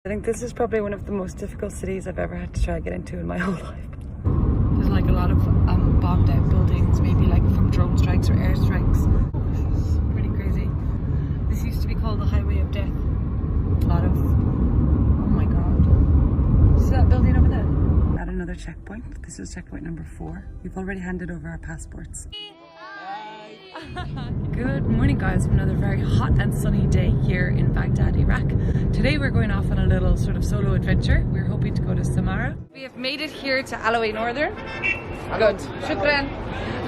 I think this is probably one of the most difficult cities I've ever had to try to get into in my whole life. There's like a lot of bombed out buildings, maybe like from drone strikes or airstrikes. It's pretty crazy. This used to be called the Highway of Death. A lot of, oh my god. See that building over there? At another checkpoint. This is checkpoint number 4. We've already handed over our passports. Good morning guys, from another very hot and sunny day here in Baghdad, Iraq. Today we're going off on a little sort of solo adventure. We're hoping to go to Samarra. We have made it here to Alaway Northern. Good, shukran.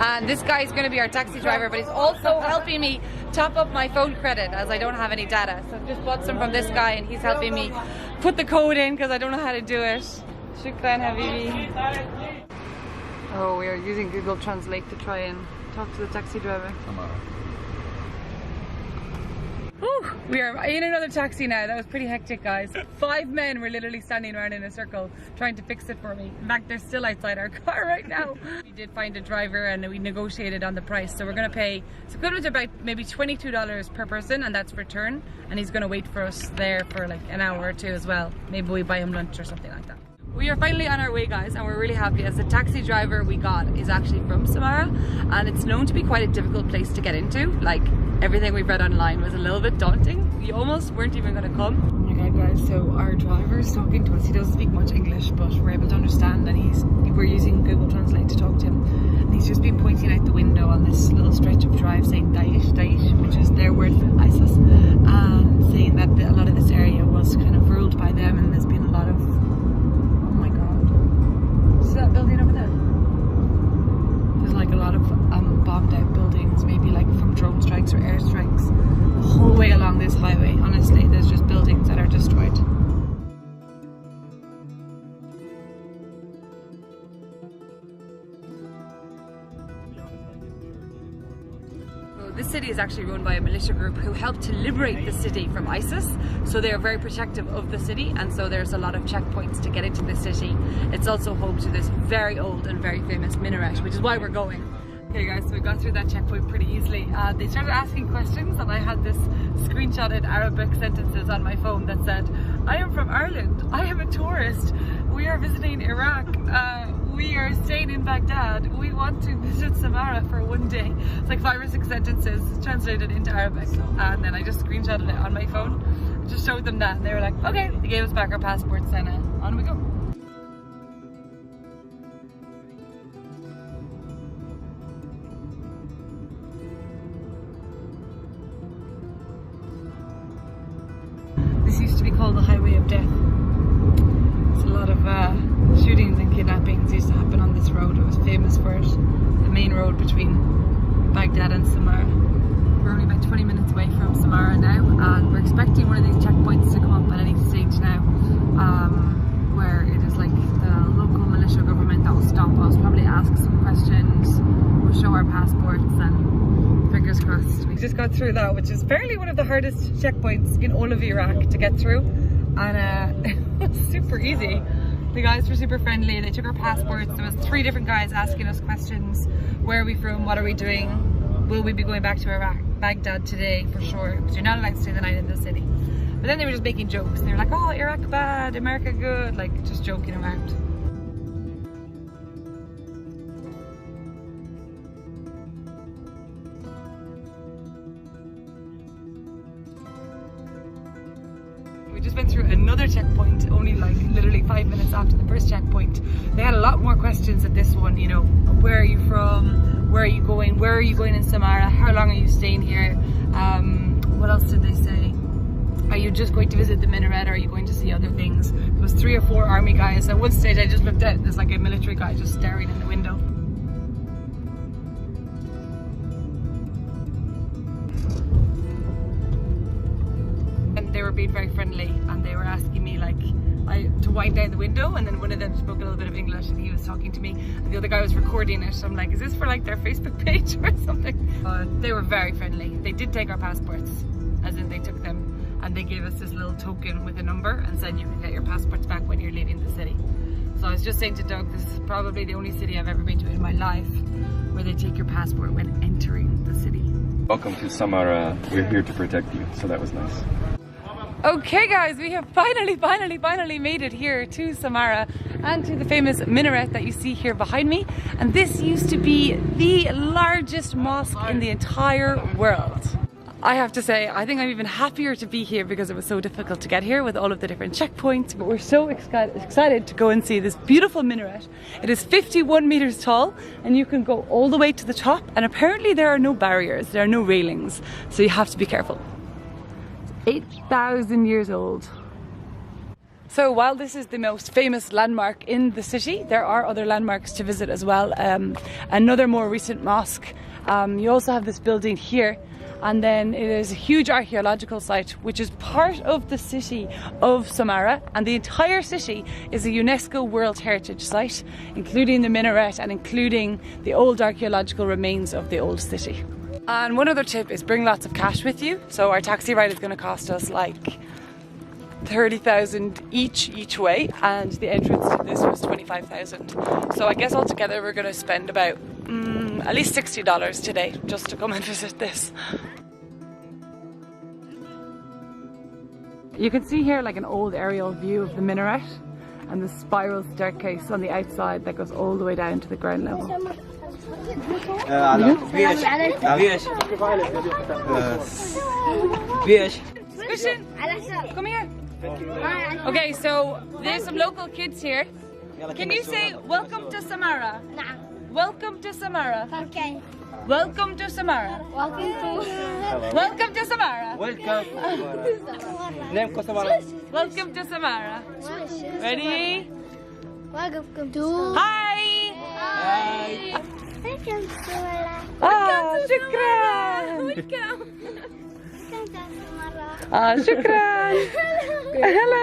And this guy is going to be our taxi driver, but he's also helping me top up my phone credit as I don't have any data. So I've just bought some from this guy and he's helping me put the code in because I don't know how to do it. Shukran Habibi. Oh, we are using Google Translate to try and talk to the taxi driver. Whew, we are in another taxi now. That was pretty hectic, guys. 5 men were literally standing around in a circle trying to fix it for me. In fact, they're still outside our car right now. We did find a driver and we negotiated on the price. So we're going to pay, it's equivalent to about maybe $22 per person, and that's return. And he's going to wait for us there for like an hour or 2 as well. Maybe we buy him lunch or something like that. We are finally on our way, guys, and we're really happy as the taxi driver we got is actually from Samarra, and it's known to be quite a difficult place to get into. Like, everything we've read online was a little bit daunting. We almost weren't even going to come. Oh my god, guys, so our driver is talking to us. He doesn't speak much English, but we're able to understand, and we're using Google Translate to talk to him. And he's just been pointing out the window on this little stretch of drive saying Daesh, Daesh, which is their word for ISIS, and saying that a lot of this area was kind of ruled by them, and there's been a lot of, see that building over there? There's like a lot of bombed out buildings, maybe like from drone strikes or airstrikes. The whole way along this highway, honestly, there's just buildings that are destroyed. This city is actually run by a militia group who helped to liberate the city from ISIS, so they are very protective of the city, and so there's a lot of checkpoints to get into the city. It's also home to this very old and very famous minaret, which is why we're going. Okay guys, so we got through that checkpoint pretty easily. They started asking questions and I had this screenshotted Arabic sentences on my phone that said, I am from Ireland, I am a tourist, we are visiting Iraq, we are staying in Baghdad, we want to visit Samarra for 1 day. It's like 5 or 6 sentences translated into Arabic, and then I just screenshotted it on my phone. I just showed them that and they were like, okay. They gave us back our passports and on we go. This used to be called the Highway of Death. It's a lot of shootings and kidnappings used to happen on this road. It was famous for it. The main road between Baghdad and Samarra. We're only about 20 minutes away from Samarra now, and we're expecting one of these checkpoints to come up at any stage now, where it is like the local militia government that will stop us, probably ask some questions, we'll show our passports, and fingers crossed. We just got through that, which is apparently one of the hardest checkpoints in all of Iraq to get through, and it was super easy. The guys were super friendly, they took our passports. There was 3 different guys asking us questions. Where are we from? What are we doing? Will we be going back to Iraq, Baghdad today for sure? Because you're not allowed to stay the night in the city. But then they were just making jokes. They were like, oh, Iraq bad, America good, like just joking around. We just went through another checkpoint, only like literally 5 minutes after the first checkpoint. They had a lot more questions at this one, you know, where are you from, where are you going in Samarra, how long are you staying here, what else did they say, are you just going to visit the minaret, or are you going to see other things? There was 3 or 4 army guys. At one stage I just looked out, there's like a military guy just staring in the window. They were being very friendly, and they were asking me like to wind down the window, and then one of them spoke a little bit of English and he was talking to me, and the other guy was recording it. So I'm like, is this for like their Facebook page or something? They were very friendly. They did take our passports, as in they took them, and they gave us this little token with a number and said you can get your passports back when you're leaving the city. So I was just saying to Doug, this is probably the only city I've ever been to in my life where they take your passport when entering the city. Welcome to Samarra. We're here to protect you, so that was nice. Okay guys, we have finally made it here to Samarra and to the famous minaret that you see here behind me. And this used to be the largest mosque in the entire world. I have to say, I think I'm even happier to be here because it was so difficult to get here with all of the different checkpoints, but we're so excited to go and see this beautiful minaret. It is 51 meters tall and you can go all the way to the top, and apparently there are no barriers, there are no railings, so you have to be careful. 8,000 years old. So while this is the most famous landmark in the city, there are other landmarks to visit as well. Another more recent mosque. You also have this building here, and then it is a huge archaeological site which is part of the city of Samarra, and the entire city is a UNESCO World Heritage Site, including the minaret and including the old archaeological remains of the old city. And one other tip is bring lots of cash with you. So our taxi ride is going to cost us like 30,000 each way, and the entrance to this was 25,000. So I guess altogether we're going to spend about at least $60 today just to come and visit this. You can see here like an old aerial view of the minaret and the spiral staircase on the outside that goes all the way down to the ground level. Come here. Okay, so there's some local kids here. Can you say welcome to Samarra? Welcome to Samarra. Okay. Welcome to Samarra. Welcome to Samarra. Welcome. Name ko Samarra. Welcome to Samarra. Ready? Welcome to. Hi. Hi. Welcome to Samarra. Ah, shukran. Welcome to Samarra. Ah, shukran. Hello.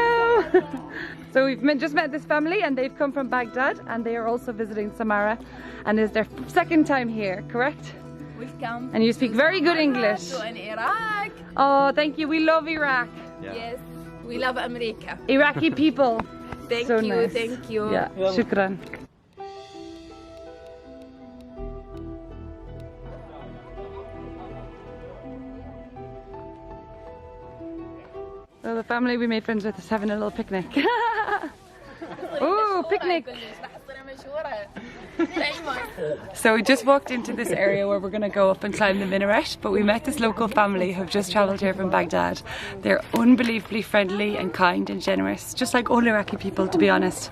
So we've just met this family and they've come from Baghdad and they are also visiting Samarra, and it's their second time here, correct? Welcome. And you speak very good English. To Iraq. Oh, thank you. We love Iraq. Yeah. Yes, we love America. Iraqi people. Thank So you, nice. thank you. Yeah, shukran. So the family we made friends with is having a little picnic. Ooh, picnic! So we just walked into this area where we're going to go up and climb the minaret, but we met this local family who've just travelled here from Baghdad. They're unbelievably friendly and kind and generous, just like all Iraqi people, to be honest.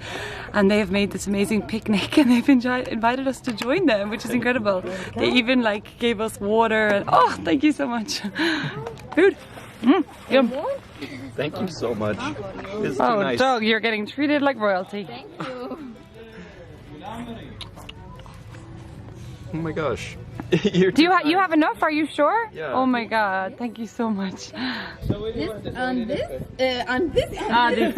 And they have made this amazing picnic and they've invited us to join them, which is incredible. They even like gave us water and oh, thank you so much. Food. Yum. Thank you so much. It's Oh, nice. dog, you're getting treated like royalty. Thank you. Oh my gosh. Do you have enough? Are you sure? Yeah. Oh my god, thank you so much. This and this and this. Ah, this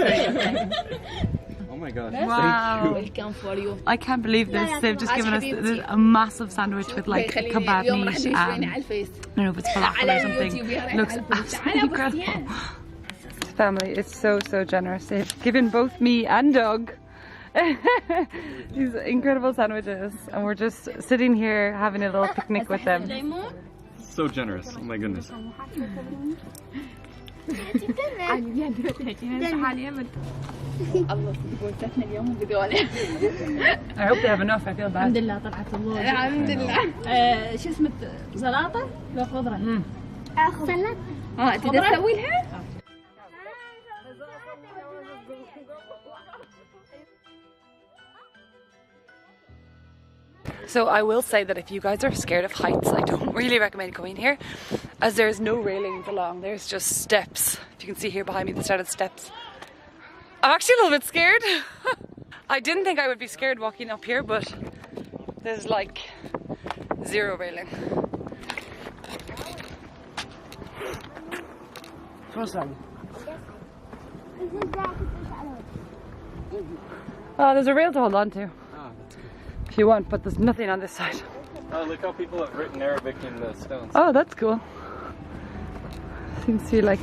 Oh my gosh. Wow. Welcome for you. I can't believe this. They've just given us a massive sandwich with like kebab meat and I don't know if it's falafel or something. It looks absolutely incredible. This family is so generous. They've given both me and Doug these incredible sandwiches, and we're just sitting here having a little picnic with them. So generous. Oh my goodness. I hope they have enough. I feel bad. الحمد لله طلعت الله. الحمد لله. شو اسمه زلاطة؟ لا خضرة. سلطة. تقدر تسوي لها؟ So I will say that if you guys are scared of heights, I don't really recommend coming here, as there's no railings along. There's just steps. If you can see here behind me, the start of steps. I'm actually a little bit scared. I didn't think I would be scared walking up here, but there's like zero railing. Oh, there's a rail to hold on to. If you want, but there's nothing on this side. Oh, look how people have written Arabic in the stones. Oh, that's cool. You can see like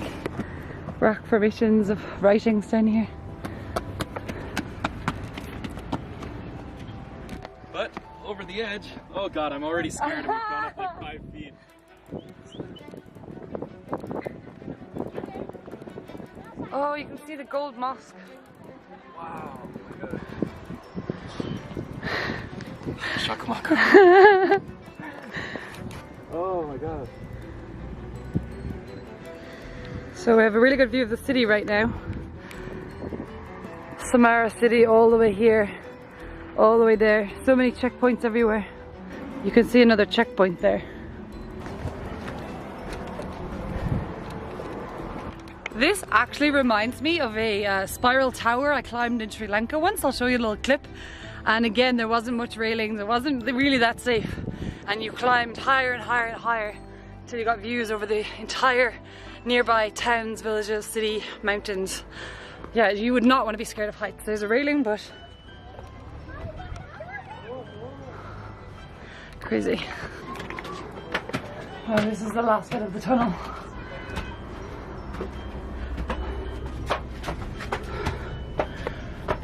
rock formations of writings down here. But over the edge, oh god, I'm already scared. We've gone up like 5 feet. Oh, you can see the gold mosque. Wow. Shakmak. Oh my god. So we have a really good view of the city right now. Samara city all the way here, all the way there. So many checkpoints everywhere. You can see another checkpoint there. This actually reminds me of a spiral tower I climbed in Sri Lanka once. I'll show you a little clip. And again, there wasn't much railings. It wasn't really that safe. And you climbed higher and higher and higher till you got views over the entire nearby towns, villages, city, mountains. Yeah, you would not want to be scared of heights. There's a railing, but crazy. Oh, this is the last bit of the tunnel.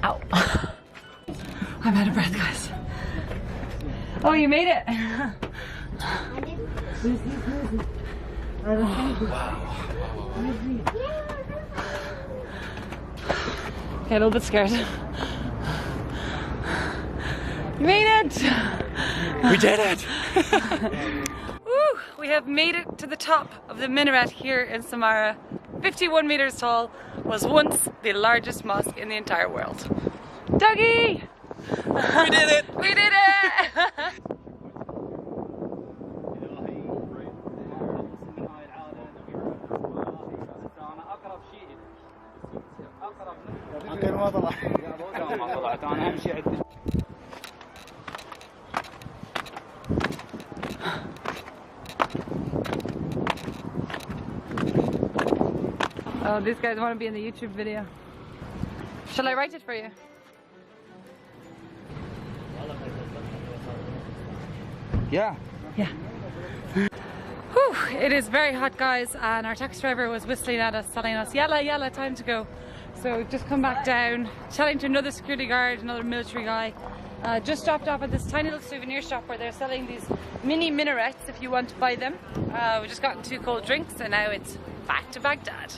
Ow. I'm out of breath, guys. Oh, you made it. Okay, a little bit scared. You made it! We did it! Woo! We have made it to the top of the minaret here in Samara. 51 meters tall, was once the largest mosque in the entire world. Dougie! We did it! We did it! Oh, these guys want to be in the YouTube video. Shall I write it for you? Yeah. Yeah. Whew, it is very hot, guys, and our taxi driver was whistling at us, telling us, yalla, yalla, time to go. So we've just come back down, chatting to another security guard, another military guy. Just dropped off at this tiny little souvenir shop where they're selling these mini minarets if you want to buy them. We just gotten 2 cold drinks and now it's back to Baghdad.